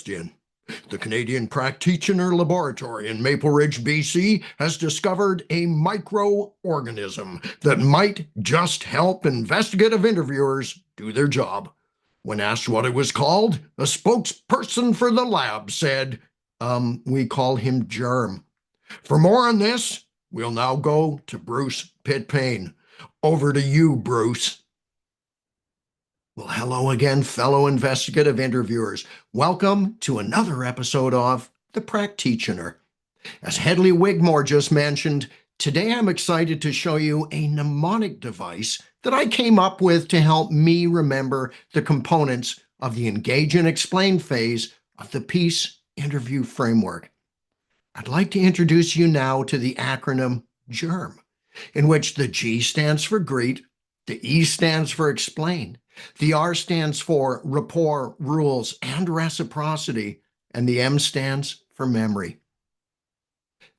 question. The Canadian Practitioner Laboratory in Maple Ridge, BC has discovered a microorganism that might just help investigative interviewers do their job. When asked what it was called, a spokesperson for the lab said, we call him GERM. For more on this, we'll now go to Bruce Pitt-Payne. Over to you, Bruce. Well, hello again, fellow investigative interviewers. Welcome to another episode of The Practitioner. As Hedley Wigmore just mentioned, today I'm excited to show you a mnemonic device that I came up with to help me remember the components of the engage and explain phase of the PEACE interview framework. I'd like to introduce you now to the acronym GERM, in which the G stands for greet, the E stands for explain, the R stands for rapport, rules, and reciprocity, and the M stands for memory.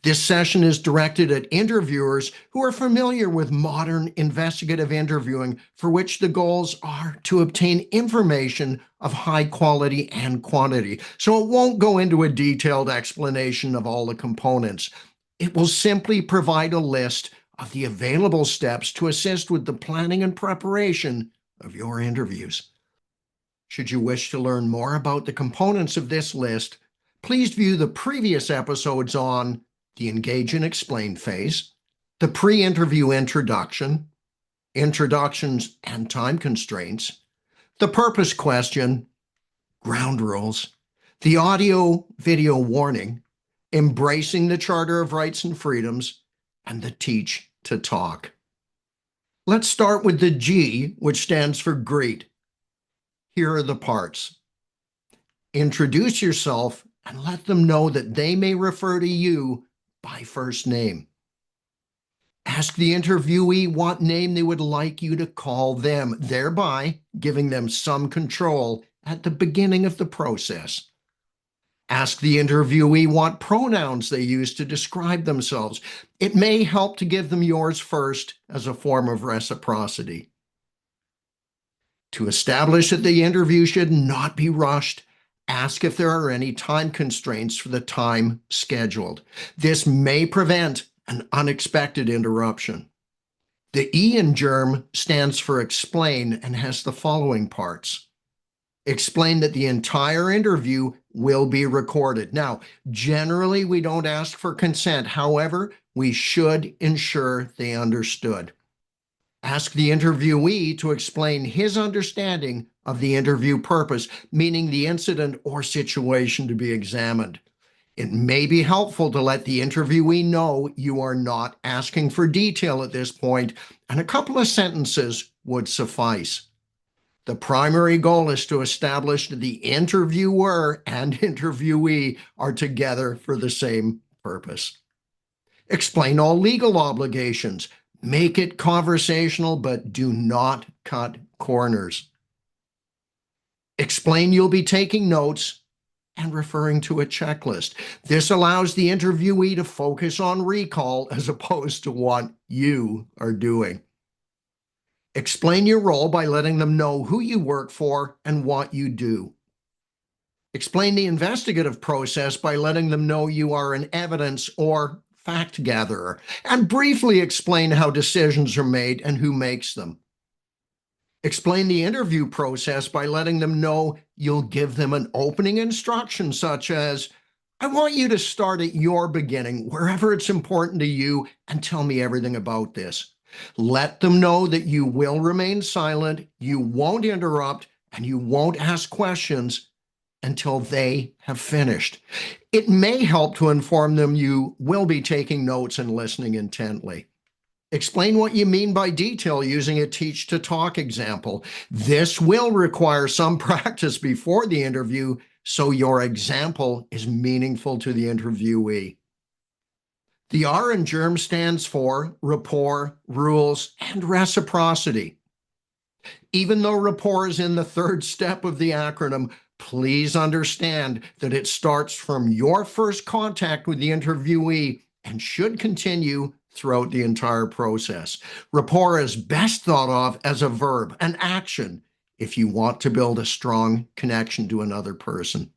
This session is directed at interviewers who are familiar with modern investigative interviewing, for which the goals are to obtain information of high quality and quantity. So it won't go into a detailed explanation of all the components. It will simply provide a list of the available steps to assist with the planning and preparation of your interviews. Should you wish to learn more about the components of this list, please view the previous episodes on the engage and explain phase, the pre-interview introduction, introductions and time constraints, the purpose question, ground rules, the audio-video warning, embracing the Charter of Rights and Freedoms, and the teach to talk. Let's start with the G, which stands for greet. Here are the parts. Introduce yourself and let them know that they may refer to you by first name. Ask the interviewee what name they would like you to call them, thereby giving them some control at the beginning of the process. Ask the interviewee what pronouns they use to describe themselves. It may help to give them yours first as a form of reciprocity. To establish that the interview should not be rushed, ask if there are any time constraints for the time scheduled. This may prevent an unexpected interruption. The E in GERM stands for explain and has the following parts. Explain that the entire interview will be recorded. Now, generally, we don't ask for consent. However, we should ensure they understood. Ask the interviewee to explain his understanding of the interview purpose, meaning the incident or situation to be examined. It may be helpful to let the interviewee know you are not asking for detail at this point, and a couple of sentences would suffice. The primary goal is to establish that the interviewer and interviewee are together for the same purpose. Explain all legal obligations. Make it conversational, but do not cut corners. Explain you'll be taking notes and referring to a checklist. This allows the interviewee to focus on recall as opposed to what you are doing. Explain your role by letting them know who you work for and what you do. Explain the investigative process by letting them know you are an evidence or fact gatherer, and briefly explain how decisions are made and who makes them. Explain the interview process by letting them know you'll give them an opening instruction such as, I want you to start at your beginning, wherever it's important to you, and tell me everything about this. Let them know that you will remain silent, you won't interrupt, and you won't ask questions until they have finished. It may help to inform them you will be taking notes and listening intently. Explain what you mean by detail using a teach to talk example. This will require some practice before the interview, so your example is meaningful to the interviewee. The R in GERM stands for rapport, rules, and reciprocity. Even though rapport is in the third step of the acronym, please understand that it starts from your first contact with the interviewee and should continue throughout the entire process. Rapport is best thought of as a verb, an action, if you want to build a strong connection to another person.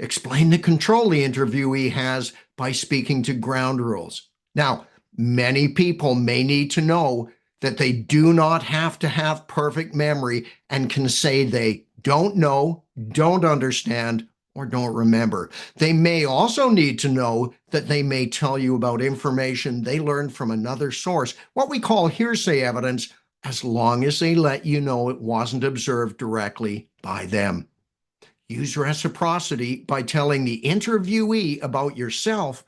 Explain the control the interviewee has by speaking to ground rules. Now, many people may need to know that they do not have to have perfect memory and can say they don't know, don't understand, or don't remember. They may also need to know that they may tell you about information they learned from another source, what we call hearsay evidence, as long as they let you know it wasn't observed directly by them. Use reciprocity by telling the interviewee about yourself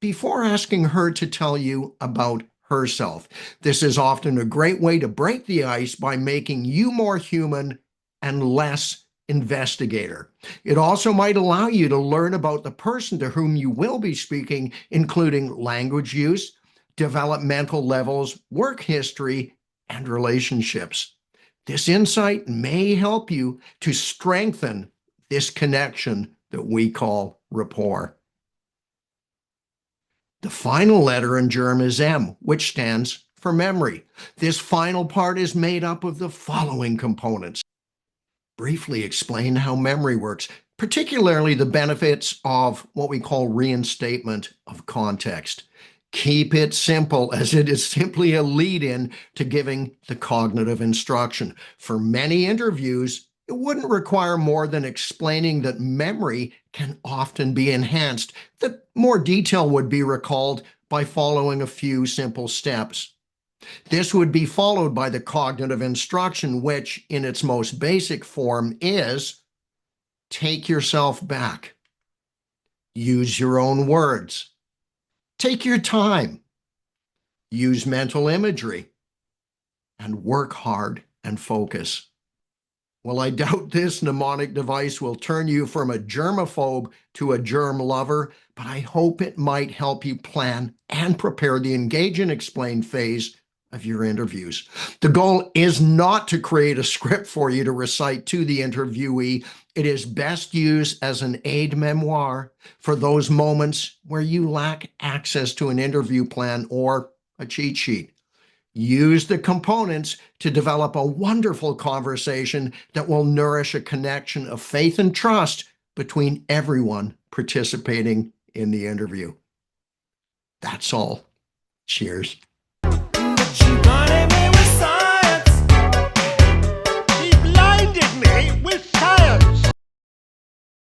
before asking her to tell you about herself. This is often a great way to break the ice by making you more human and less investigator. It also might allow you to learn about the person to whom you will be speaking, including language use, developmental levels, work history, and relationships. This insight may help you to strengthen this connection that we call rapport. The final letter in GERM is M, which stands for memory. This final part is made up of the following components. Briefly explain how memory works, particularly the benefits of what we call reinstatement of context. Keep it simple, as it is simply a lead-in to giving the cognitive instruction. For many interviews, it wouldn't require more than explaining that memory can often be enhanced, that more detail would be recalled by following a few simple steps. This would be followed by the cognitive instruction, which in its most basic form is take yourself back, use your own words, take your time, use mental imagery, and work hard and focus. Well, I doubt this mnemonic device will turn you from a germaphobe to a germ lover, but I hope it might help you plan and prepare the engage and explain phase of your interviews. The goal is not to create a script for you to recite to the interviewee. It is best used as an aide-memoire for those moments where you lack access to an interview plan or a cheat sheet. Use the components to develop a wonderful conversation that will nourish a connection of faith and trust between everyone participating in the interview. That's all. Cheers.